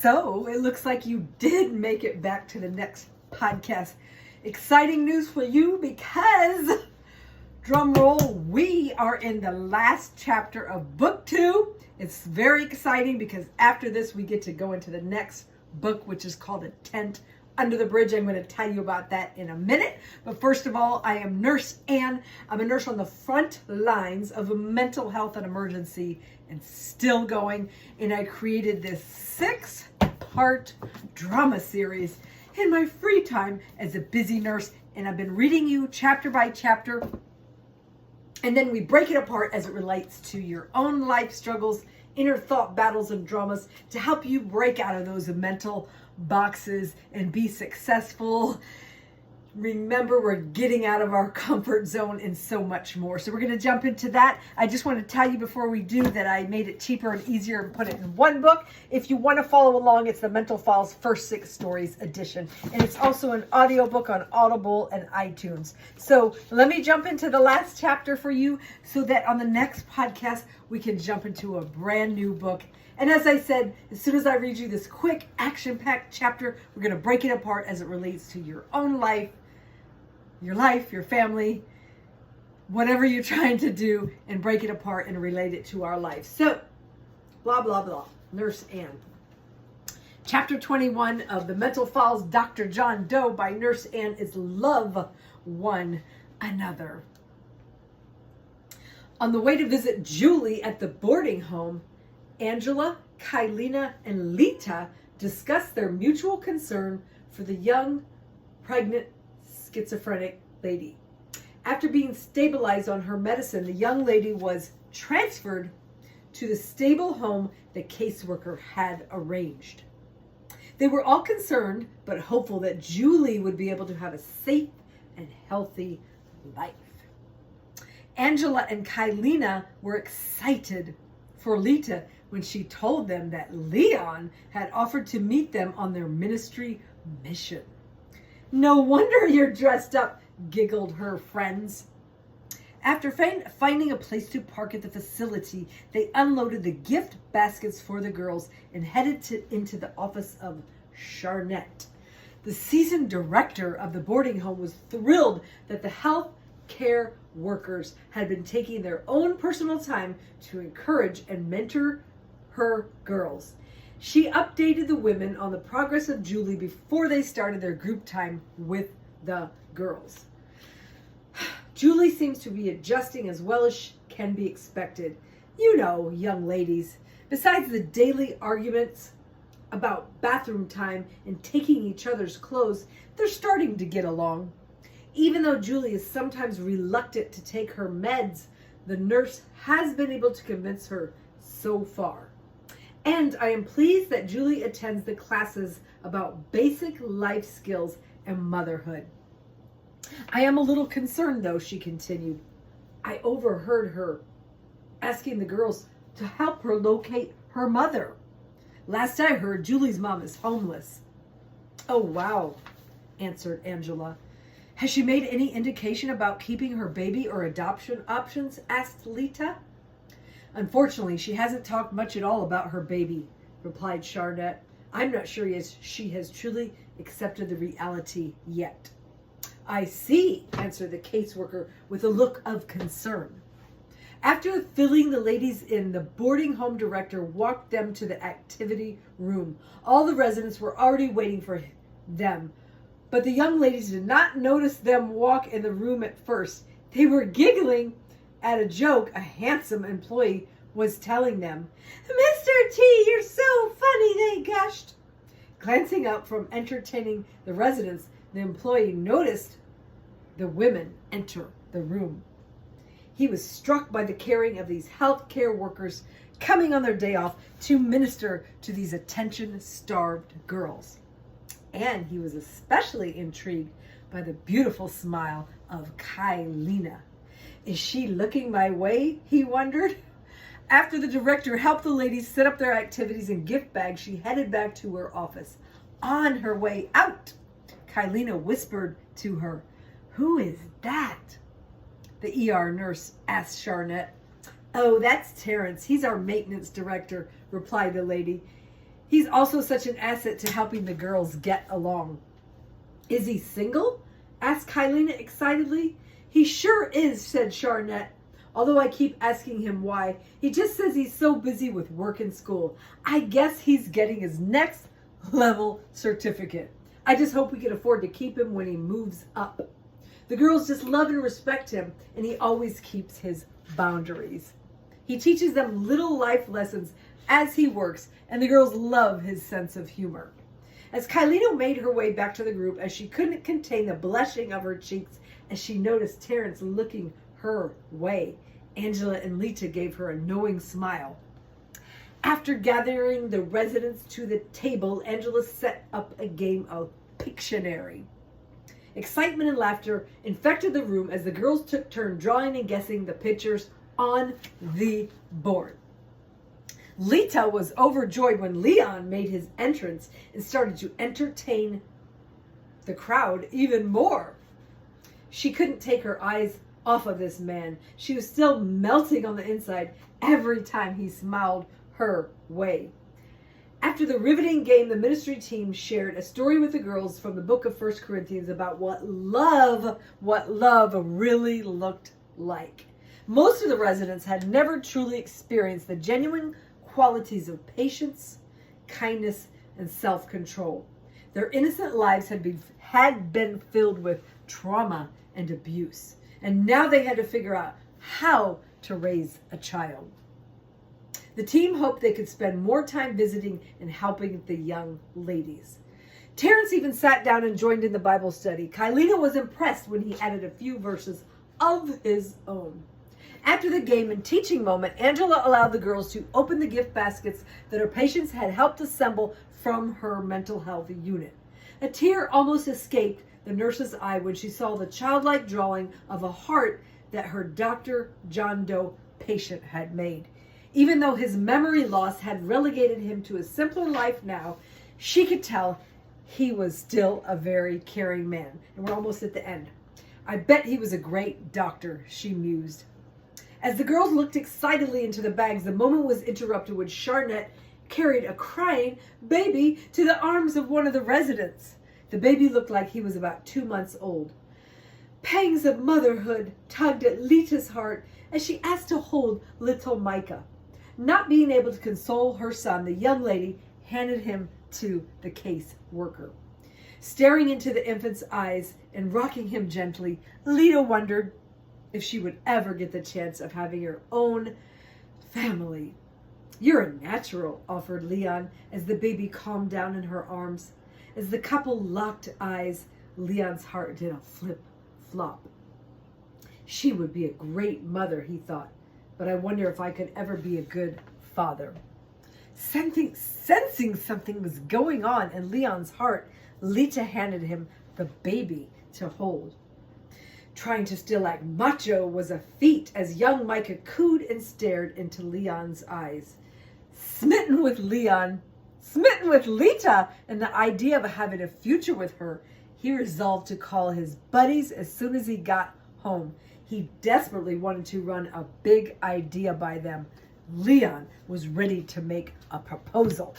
So it looks like you did make it back to the next podcast. Exciting news for you because, drum roll, we are in the last chapter of book 2. It's very exciting because after this we get to go into the next book, which is called A Tent Under the Bridge. I'm going to tell you about that in a minute. But first of all, I am Nurse Ann. I'm a nurse on the front lines of a mental health and emergency and still going. And I created this 6-part drama series in my free time as a busy nurse. And I've been reading you chapter by chapter. And then we break it apart as it relates to your own life struggles, inner thought battles and dramas to help you break out of those mental boxes and be successful. Remember, we're getting out of our comfort zone and so much more. So we're going to jump into that. I just want to tell you before we do that I made it cheaper and easier and put it in one book. If you want to follow along, it's the Mental Files First 6 Stories edition. And it's also an audiobook on Audible and iTunes. So let me jump into the last chapter for you so that on the next podcast, we can jump into a brand new book. And as I said, as soon as I read you this quick action-packed chapter, we're going to break it apart as it relates to your own life, your family, whatever you're trying to do, and break it apart and relate it to our life. So, blah, blah, blah. Nurse Ann. Chapter 21 of the Mental Files Dr. John Doe by Nurse Ann is Love One Another. On the way to visit Julie at the boarding home, Angela, Kylina, and Lita discuss their mutual concern for the young, pregnant, schizophrenic lady. After being stabilized on her medicine, the young lady was transferred to the stable home the caseworker had arranged. They were all concerned, but hopeful that Julie would be able to have a safe and healthy life. Angela and Kylina were excited for Lita when she told them that Leon had offered to meet them on their ministry mission. "No wonder you're dressed up," giggled her friends. After finding a place to park at the facility, they unloaded the gift baskets for the girls and headed into the office of Charnette. The seasoned director of the boarding home was thrilled that the health care workers had been taking their own personal time to encourage and mentor her girls. She updated the women on the progress of Julie before they started their group time with the girls. Julie seems to be adjusting as well as can be expected. You know, young ladies, besides the daily arguments about bathroom time and taking each other's clothes, they're starting to get along. Even though Julie is sometimes reluctant to take her meds, the nurse has been able to convince her so far. And I am pleased that Julie attends the classes about basic life skills and motherhood. I am a little concerned, though, she continued. I overheard her asking the girls to help her locate her mother. Last I heard, Julie's mom is homeless. "Oh, wow," answered Angela. "Has she made any indication about keeping her baby or adoption options?" asked Lita. "Unfortunately, she hasn't talked much at all about her baby," replied Charnette. "I'm not sure she has truly accepted the reality yet." "I see," answered the caseworker with a look of concern. After filling the ladies in, the boarding home director walked them to the activity room. All the residents were already waiting for them, but the young ladies did not notice them walk in the room at first. They were giggling at a joke a handsome employee was telling them. "Mr. T, you're so funny," they gushed. Glancing up from entertaining the residents, the employee noticed the women enter the room. He was struck by the caring of these healthcare workers coming on their day off to minister to these attention-starved girls. And he was especially intrigued by the beautiful smile of Kylina. "Is she looking my way?" he wondered. After the director helped the ladies set up their activities and gift bags, she headed back to her office. On her way out, Kylina whispered to her, "Who is that?" The ER nurse asked Charnette. "Oh, that's Terrence. He's our maintenance director," replied the lady. He's also such an asset to helping the girls get along. Is he single? Asked Kylina excitedly. He sure is, said Charnette. Although I keep asking him why. He just says he's so busy with work and school. I guess he's getting his next level certificate. I just hope we can afford to keep him when he moves up. The girls just love and respect him, and he always keeps his boundaries. He teaches them little life lessons as he works, and the girls love his sense of humor. As Kylina made her way back to the group, as she couldn't contain the blushing of her cheeks as she noticed Terrence looking her way, Angela and Lita gave her a knowing smile. After gathering the residents to the table, Angela set up a game of Pictionary. Excitement and laughter infected the room as the girls took turn drawing and guessing the pictures on the board. Lita was overjoyed when Leon made his entrance and started to entertain the crowd even more. She couldn't take her eyes off of this man. She was still melting on the inside every time he smiled her way. After the riveting game, the ministry team shared a story with the girls from the book of 1 Corinthians about what love really looked like. Most of the residents had never truly experienced the genuine qualities of patience, kindness, and self-control. Their innocent lives had been filled with trauma and abuse, and now they had to figure out how to raise a child. The team hoped they could spend more time visiting and helping the young ladies. Terrence even sat down and joined in the Bible study. Kylina was impressed when he added a few verses of his own. After the game and teaching moment, Angela allowed the girls to open the gift baskets that her patients had helped assemble from her mental health unit. A tear almost escaped the nurse's eye when she saw the childlike drawing of a heart that her Dr. John Doe patient had made. Even though his memory loss had relegated him to a simpler life now, she could tell he was still a very caring man. And we're almost at the end. I bet he was a great doctor, she mused. As the girls looked excitedly into the bags, the moment was interrupted when Charnette carried a crying baby to the arms of one of the residents. The baby looked like he was about 2 months old. Pangs of motherhood tugged at Lita's heart as she asked to hold little Micah. Not being able to console her son, the young lady handed him to the case worker. Staring into the infant's eyes and rocking him gently, Lita wondered if she would ever get the chance of having her own family. You're a natural, offered Leon as the baby calmed down in her arms. As the couple locked eyes, Leon's heart did a flip-flop. She would be a great mother, he thought, but I wonder if I could ever be a good father. Sensing something was going on in Leon's heart, Lita handed him the baby to hold. Trying to still act macho was a feat as young Micah cooed and stared into Leon's eyes. Smitten with Lita, and the idea of having a future with her, he resolved to call his buddies as soon as he got home. He desperately wanted to run a big idea by them. Leon was ready to make a proposal.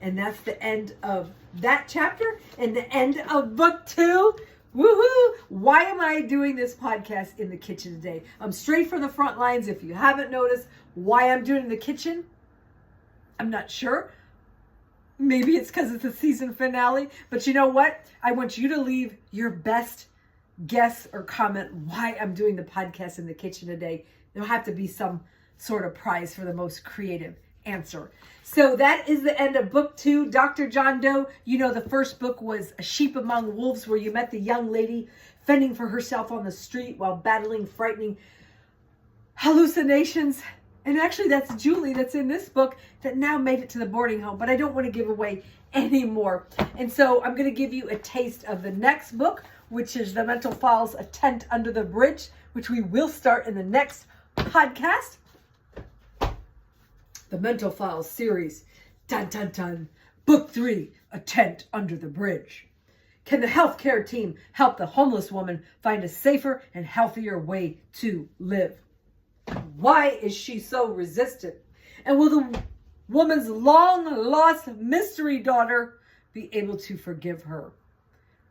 And that's the end of that chapter and the end of book 2. Woohoo! Why am I doing this podcast in the kitchen today? I'm straight from the front lines. If you haven't noticed why I'm doing it in the kitchen, I'm not sure. Maybe it's because it's the season finale. But you know what? I want you to leave your best guess or comment why I'm doing the podcast in the kitchen today. There'll have to be some sort of prize for the most creative answer. So that is the end of book 2, Dr. John Doe. You know, the first book was A Sheep Among Wolves, where you met the young lady fending for herself on the street while battling frightening hallucinations. And actually, that's Julie that's in this book that now made it to the boarding home. But I don't want to give away any more. And so I'm going to give you a taste of the next book, which is The Mental Files, A Tent Under the Bridge, which we will start in the next podcast. The Mental Files series, dun dun dun, book 3, A Tent Under the Bridge. Can the healthcare team help the homeless woman find a safer and healthier way to live? Why is she so resistant? And will the woman's long-lost mystery daughter be able to forgive her?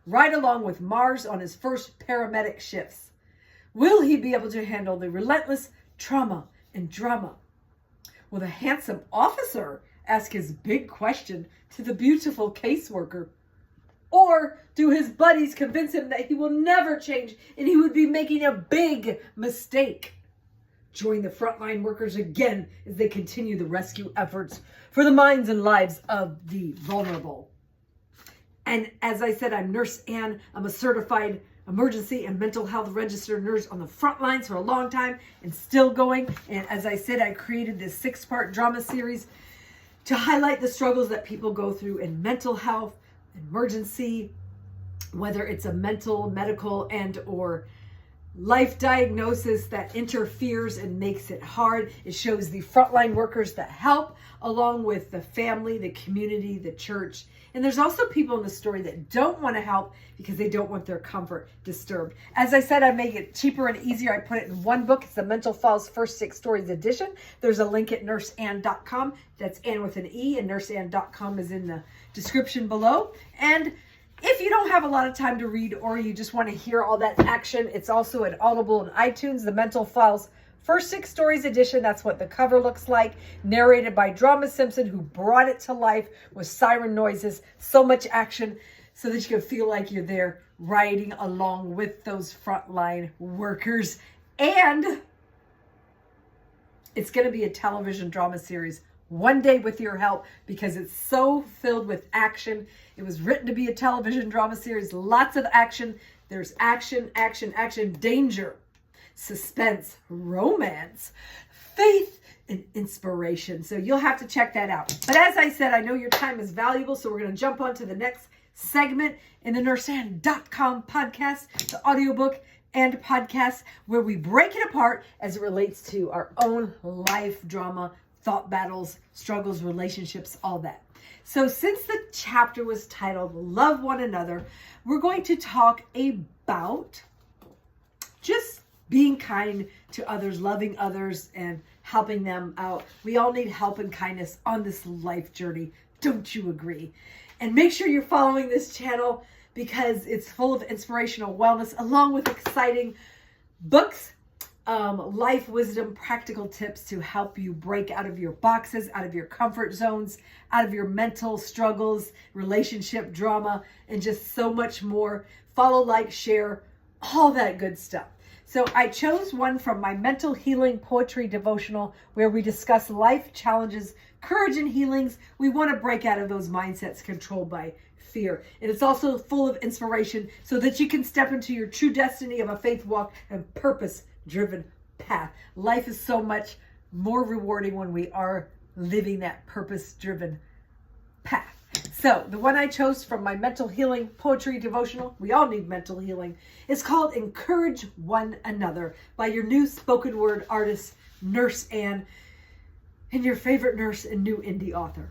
Right along with Mars on his first paramedic shifts. Will he be able to handle the relentless trauma and drama? Will the handsome officer ask his big question to the beautiful caseworker? Or do his buddies convince him that he will never change and he would be making a big mistake? Join the frontline workers again as they continue the rescue efforts for the minds and lives of the vulnerable. And as I said, I'm Nurse Ann. I'm a certified emergency and mental health registered nurse on the front lines for a long time and still going. And as I said, I created this 6-part drama series to highlight the struggles that people go through in mental health, emergency, whether it's a mental, medical, and or life diagnosis that interferes and makes it hard. It shows the frontline workers that help, along with the family, the community, the church. And there's also people in the story that don't want to help because they don't want their comfort disturbed. As I said, I make it cheaper and easier. I put it in one book. It's the Mental Files First 6 Stories edition. There's a link at nurseann.com. That's Ann with an E, and nurseann.com is in the description below. And if you don't have a lot of time to read or you just want to hear all that action, it's also at Audible and iTunes, the Mental Files First 6 Stories edition. That's what the cover looks like. Narrated by Drama Simpson, who brought it to life with siren noises, so much action, so that you can feel like you're there riding along with those frontline workers. And it's going to be a television drama series one day with your help because it's so filled with action. It was written to be a television drama series. Lots of action. There's action, action, action, danger, suspense, romance, faith, and inspiration. So you'll have to check that out. But as I said, I know your time is valuable, so we're going to jump on to the next segment in the nurseann.com podcast, the audiobook and podcast, where we break it apart as it relates to our own life drama, thought battles, struggles, relationships, all that. So since the chapter was titled Love One Another, we're going to talk about just being kind to others, loving others, and helping them out. We all need help and kindness on this life journey. Don't you agree? And make sure you're following this channel because it's full of inspirational wellness along with exciting books, life wisdom, practical tips to help you break out of your boxes, out of your comfort zones, out of your mental struggles, relationship drama, and just so much more. Follow, like, share, all that good stuff. So I chose one from my mental healing poetry devotional where we discuss life challenges, courage, and healings. We want to break out of those mindsets controlled by fear. And it's also full of inspiration so that you can step into your true destiny of a faith walk and purpose-driven path. Life is so much more rewarding when we are living that purpose-driven path. So the one I chose from my mental healing poetry devotional, we all need mental healing, is called Encourage One Another by your new spoken word artist, Nurse Ann, and your favorite nurse and new indie author.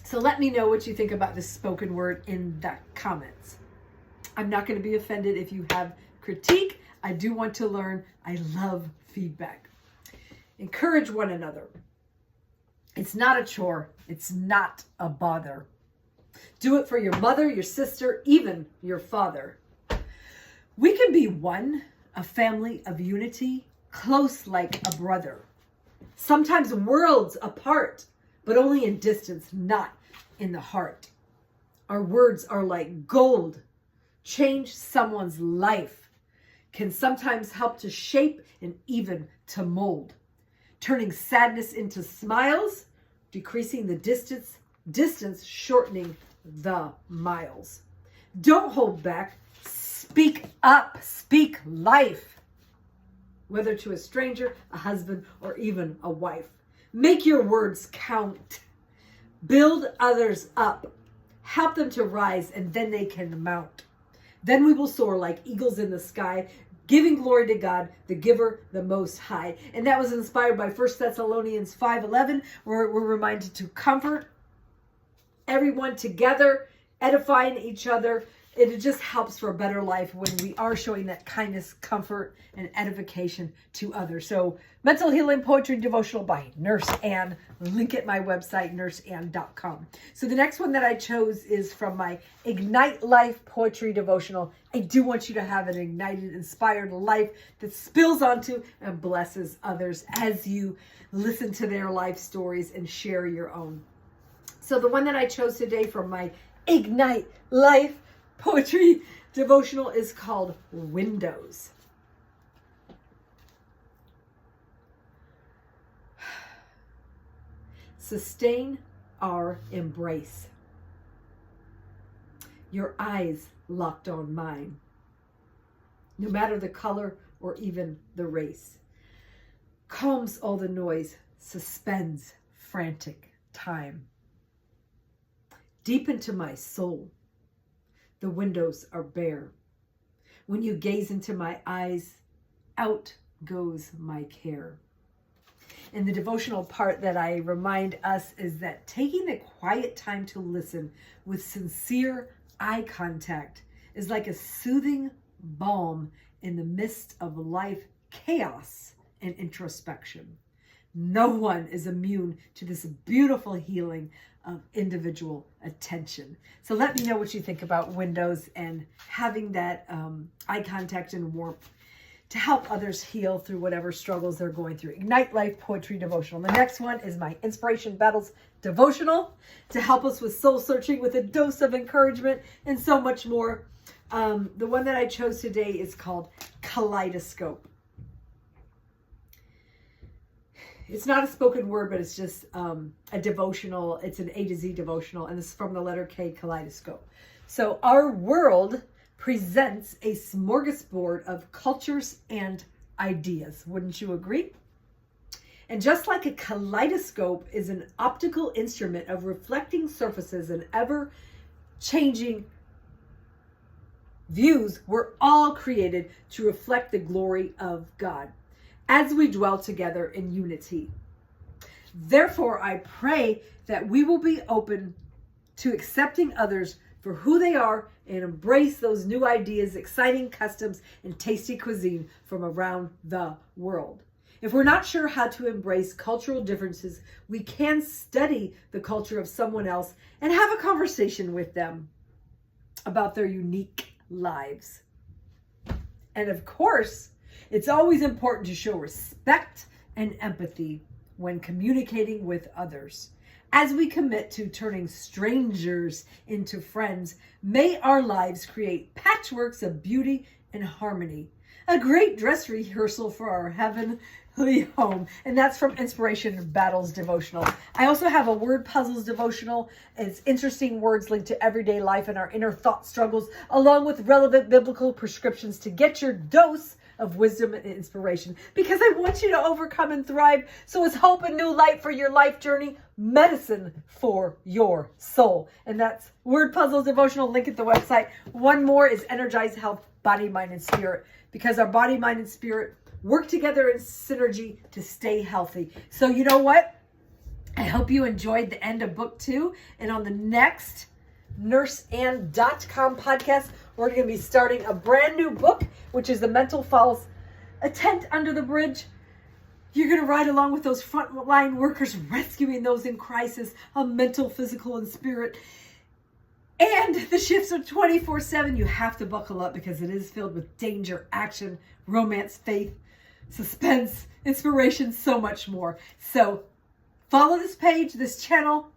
So let me know what you think about this spoken word in the comments. I'm not going to be offended if you have critique. I do want to learn. I love feedback. Encourage one another. It's not a chore. It's not a bother. Do it for your mother, your sister, even your father. We can be one, a family of unity, close like a brother. Sometimes worlds apart, but only in distance, not in the heart. Our words are like gold. Change someone's life. Can sometimes help to shape and even to mold. Turning sadness into smiles, decreasing the distance shortening the miles. Don't hold back. Speak up. Speak life. Whether to a stranger, a husband, or even a wife. Make your words count. Build others up. Help them to rise, and then they can mount. Then we will soar like eagles in the sky, giving glory to God, the giver, the most high. And that was inspired by 1 Thessalonians 5:11, where we're reminded to comfort everyone together, edifying each other, it just helps for a better life when we are showing that kindness, comfort, and edification to others. So Mental Healing Poetry Devotional by Nurse Ann. Link at my website, nurseann.com. So the next one that I chose is from my Ignite Life Poetry Devotional. I do want you to have an ignited, inspired life that spills onto and blesses others as you listen to their life stories and share your own. So the one that I chose today from my Ignite Life Poetry Devotional is called Windows. Sustain our embrace. Your eyes locked on mine. No matter the color or even the race. Calms all the noise, suspends frantic time. Deep into my soul, the windows are bare. When you gaze into my eyes, out goes my care. And the devotional part that I remind us is that taking the quiet time to listen with sincere eye contact is like a soothing balm in the midst of life chaos and introspection. No one is immune to this beautiful healing of individual attention. So let me know what you think about windows and having that eye contact and warmth to help others heal through whatever struggles they're going through. Ignite Life Poetry Devotional. The next one is my Inspiration Battles Devotional to help us with soul searching with a dose of encouragement and so much more. The one that I chose today is called Kaleidoscope. It's not a spoken word, but it's just a devotional. It's an A to Z devotional, and this is from the letter K, Kaleidoscope. So our world presents a smorgasbord of cultures and ideas. Wouldn't you agree? And just like a kaleidoscope is an optical instrument of reflecting surfaces and ever-changing views, we're all created to reflect the glory of God as we dwell together in unity. Therefore, I pray that we will be open to accepting others for who they are and embrace those new ideas, exciting customs, and tasty cuisine from around the world. If we're not sure how to embrace cultural differences, we can study the culture of someone else and have a conversation with them about their unique lives. And of course, it's always important to show respect and empathy when communicating with others. As we commit to turning strangers into friends, may our lives create patchworks of beauty and harmony. A great dress rehearsal for our heavenly home. And that's from Inspiration Battles Devotional. I also have a word puzzles devotional. It's interesting words linked to everyday life and our inner thought struggles, along with relevant biblical prescriptions to get your dose of wisdom and inspiration, because I want you to overcome and thrive. So it's hope and new light for your life journey, medicine for your soul. And that's Word Puzzles Devotional, link at the website. One more is Energize Health, Body, Mind, and Spirit, because our body, mind, and spirit work together in synergy to stay healthy. So you know what? I hope you enjoyed the end of book 2. And on the next nurseann.com podcast, we're going to be starting a brand new book, which is The Mental Falls, A Tent Under the Bridge. You're going to ride along with those frontline workers, rescuing those in crisis of mental, physical, and spirit. And the shifts are 24/7. You have to buckle up because it is filled with danger, action, romance, faith, suspense, inspiration, so much more. So follow this page, this channel.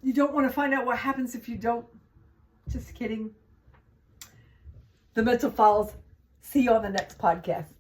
You don't want to find out what happens if you don't. Just kidding. The Mental Falls. See you on the next podcast.